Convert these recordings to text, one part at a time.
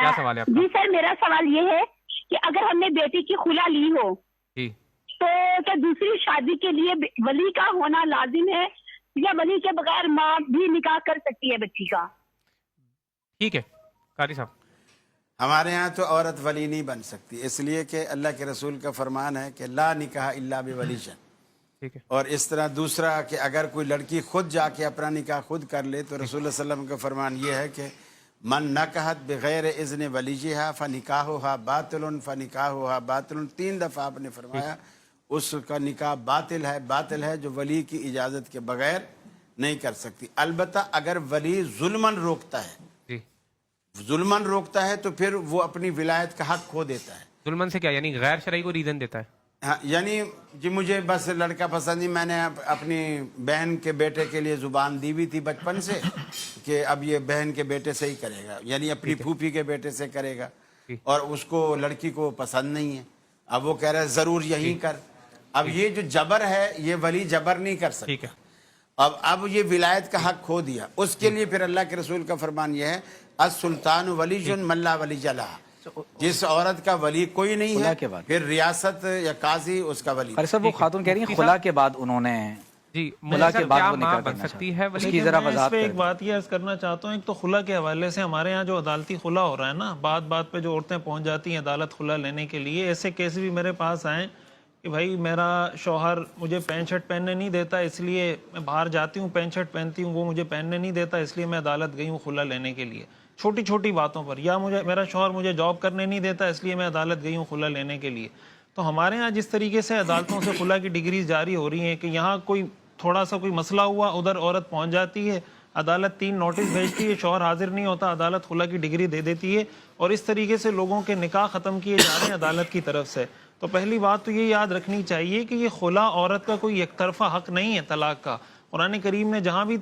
क्या सवाल है आपका؟ जी सर, मेरा सवाल ये है कि अगर हमने बेटी की खुला ली हो जी तो क्या दूसरी शादी के लिए वली का होना लाजिम है या वली के बगैर माँ भी निकाह कर सकती है बच्ची का? ठीक है कारी साहब। हमारे यहाँ तो औरत वली नहीं बन सकती, इसलिए कि अल्लाह के रसूल का फरमान है कि ला निकाह इल्ला बिवलीशन। ठीक है। और इस तरह दूसरा कि अगर कोई लड़की खुद जाके अपना निकाह खुद कर ले तो रसूल सल्लल्लाहु अलैहि वसल्लम का फरमान ये है कि मन नकहत बगैर इज़्न वलीजिहा फ़निकाहुहा बातिलुन फ़निकाहुहा बातिलुन। 3 दफ़ा आपने फरमाया उसका निकाह बातिल है जो वली की इजाज़त के बगैर नहीं कर सकती। अलबत्ता अगर वली जुल्मन रोकता है, जी जुल्मन रोकता है तो फिर वो अपनी विलायत का हक खो देता है। जुल्मन से क्या यानी गैर शरई को रीजन देता है? हाँ, यानी जी मुझे बस लड़का पसंद नहीं, मैंने अपनी बहन के बेटे के लिए जुबान दी हुई थी बचपन से कि अब ये बहन के बेटे से ही करेगा, यानी अपनी फूफी के बेटे से करेगा, और उसको लड़की को पसंद नहीं है। अब वो कह रहा है जरूर यही कर। अब ये जो जबर है ये वली जबर नहीं कर सकता। ठीक है। अब ये विलायत का हक खो दिया, उसके लिए फिर अल्लाह के रसूल का फरमान ये है अस-सुल्तान वलीजुन मल्ला वली जला। जिस औरत का वली कोई नहीं है फिर रियासत या काजी उसका वली। पर सर वो खातून कह रही है खुला के बाद उन्होंने जी खुला के बाद वो निकाह बन करना सकती है वली? उसकी जरा वजाहत एक बात ये अर्ज करना चाहता हूँ, एक तो खुला के हवाले से हमारे यहाँ जो अदालती खुला हो रहा है ना, बात पे जो औरतें पहुँच जाती हैं अदालत खुला लेने के लिए, ऐसे केस भी मेरे पास आए कि भाई मेरा शौहर मुझे पैंट शर्ट पहनने नहीं देता इसलिए मैं बाहर जाती हूँ, पैंट शर्ट पहनती हूँ, वो मुझे पहनने नहीं देता इसलिए मैं अदालत गई हूँ खुला लेने के लिए, छोटी छोटी बातों पर। या मेरा शौहर मुझे जॉब करने नहीं देता इसलिए मैं अदालत गई हूँ खुला लेने के लिए। तो हमारे यहाँ जिस तरीके से अदालतों से खुला की डिग्री जारी हो रही हैं कि यहाँ कोई थोड़ा सा कोई मसला हुआ उधर औरत पहुँच जाती है, अदालत 3 नोटिस भेजती है, शौहर हाजिर नहीं होता, अदालत खुला की डिग्री दे देती है, और इस तरीके से लोगों के निकाह ख़त्म किए जा रहे हैं अदालत की तरफ से। तो पहली बात तो ये याद रखनी चाहिए कि ये खुला औरत का कोई एक तरफा हक नहीं है तलाक का। कुरान करीम में जहाँ भी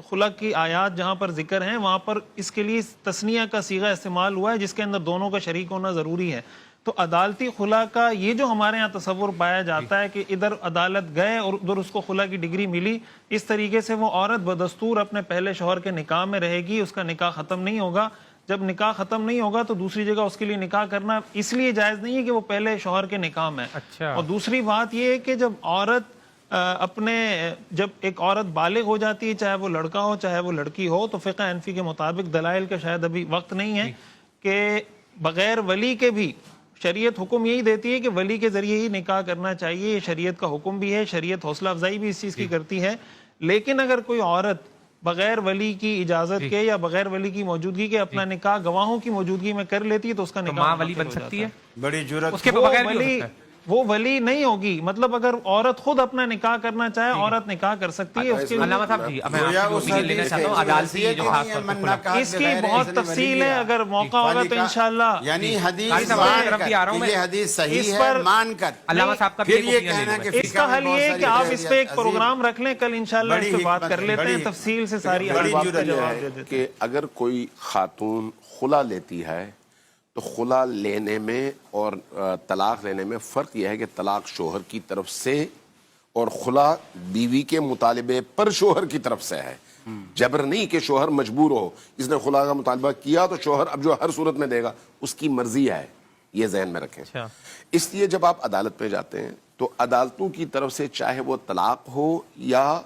खुला की आयात जहाँ पर जिक्र हैं वहाँ पर इसके लिए तस्निया का सीगा इस्तेमाल हुआ है जिसके अंदर दोनों का शरीक होना ज़रूरी है। तो अदालती खुला का ये जो हमारे यहाँ तस्वुर पाया जाता है कि इधर अदालत गए और उधर उसको खुला की डिग्री मिली, इस तरीके से वो औरत बदस्तूर अपने पहले शौहर के निकाह में रहेगी, उसका निकाह ख़त्म नहीं होगा। जब निकाह ख़त्म नहीं होगा तो दूसरी जगह उसके लिए निकाह करना इसलिए जायज़ नहीं है कि वो पहले शौहर के निकाह में। अच्छा। और दूसरी बात ये है कि जब एक औरत बालिग हो जाती है, चाहे वो लड़का हो चाहे वो लड़की हो, तो फ़िक़्ह हनफ़ी के मुताबिक दलाइल का शायद अभी वक्त नहीं है कि बग़ैर वली के भी शरीयत हुक्म यही देती है कि वली के ज़रिए ही निकाह करना चाहिए। ये शरीयत का हुक्म भी है, शरीयत हौसला अफजाई भी इस चीज़ की करती है। लेकिन अगर कोई औरत बगैर वली की इजाजत के या बगैर वली की मौजूदगी के अपना निकाह गवाहों की मौजूदगी में कर लेती है तो उसका निकाह माँ वली बन सकती है? बड़ी जुर्रत उसके बगैर भी हो सकता है। वो वली नहीं होगी, मतलब अगर औरत खुद अपना निकाह करना चाहे औरत निकाह कर सकती है। उसके अल्लामा साहब जी, मैं आपकी ओपिनियन लेना चाहता हूँ अदालती जो खास तौर पे खुला, इसकी बहुत तफसील है, अगर मौका होगा तो इंशाल्लाह। यानी हदीस सही इस है पर मानकर अल्लामा साहब का फिर ये कहना कि इसका हल ये है कि आप इस पे एक प्रोग्राम रख लें, कल इंशाल्लाह इस पे बात कर लेते हैं तफसील से सारी जवाब दे देते हैं कि अगर कोई खातून खुला लेती है तो खुला लेने में और तलाक लेने में फ़र्क यह है कि तलाक शोहर की तरफ से और खुला बीवी के मुतालिबे पर शोहर की तरफ से है। जबर नहीं कि शोहर मजबूर हो, इसने खुला का मुतालबा किया तो शोहर अब जो हर सूरत में देगा उसकी मर्जी है, ये जहन में रखें। अच्छा। इसलिए जब आप अदालत में जाते हैं तो अदालतों की तरफ से चाहे वो तलाक हो या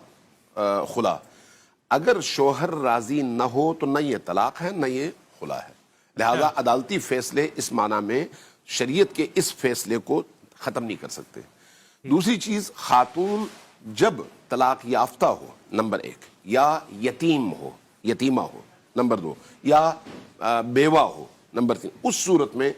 खुला, अगर शोहर राजी न हो तो न ये तलाक है न ये खुला है। लिहाजा अदालती फैसले इस माना में शरीयत के इस फैसले को ख़त्म नहीं कर सकते। दूसरी चीज़, खातून जब तलाक याफ्ता हो नंबर 1, या यतीमा हो नंबर 2, या बेवा हो नंबर 3, उस सूरत में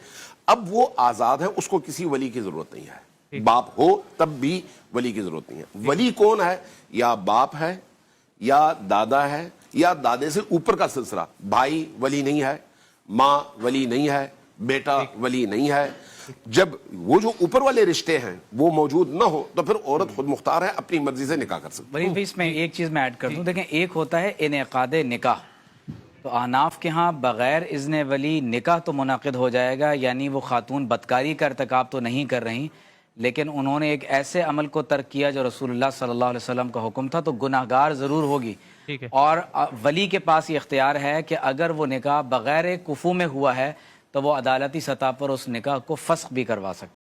अब वो आज़ाद है, उसको किसी वली की ज़रूरत नहीं है। बाप हो तब भी वली की ज़रूरत नहीं है। वली कौन है? या बाप है या दादा है या दादे से ऊपर का सिलसिला। भाई वली नहीं है, माँ वली नहीं है, बेटा वली नहीं है। जब वो जो ऊपर वाले रिश्ते हैं वो मौजूद ना हो तो फिर औरत खुद मुख्तार है, अपनी मर्जी से निकाह कर सकती है। इसमें एक चीज़ मैं ऐड कर दूं, देखें एक होता है इनेकाद निकाह, तो अहनाफ के यहाँ बग़ैर इज़्न वली निकाह तो मुनाकिद हो जाएगा, यानी वो खातून बदकारी का इर्तिकाब तो नहीं कर रही, لیکن انہوں نے ایک ایسے عمل کو ترک کیا جو رسول اللہ صلی اللہ علیہ وسلم کا حکم تھا، تو گناہ گار ضرور ہوگی. ٹھیک ہے. اور ولی کے پاس یہ اختیار ہے کہ اگر وہ نکاح بغیر کفو میں ہوا ہے تو وہ عدالتی سطح پر اس نکاح کو فسخ بھی کروا سکتا ہے.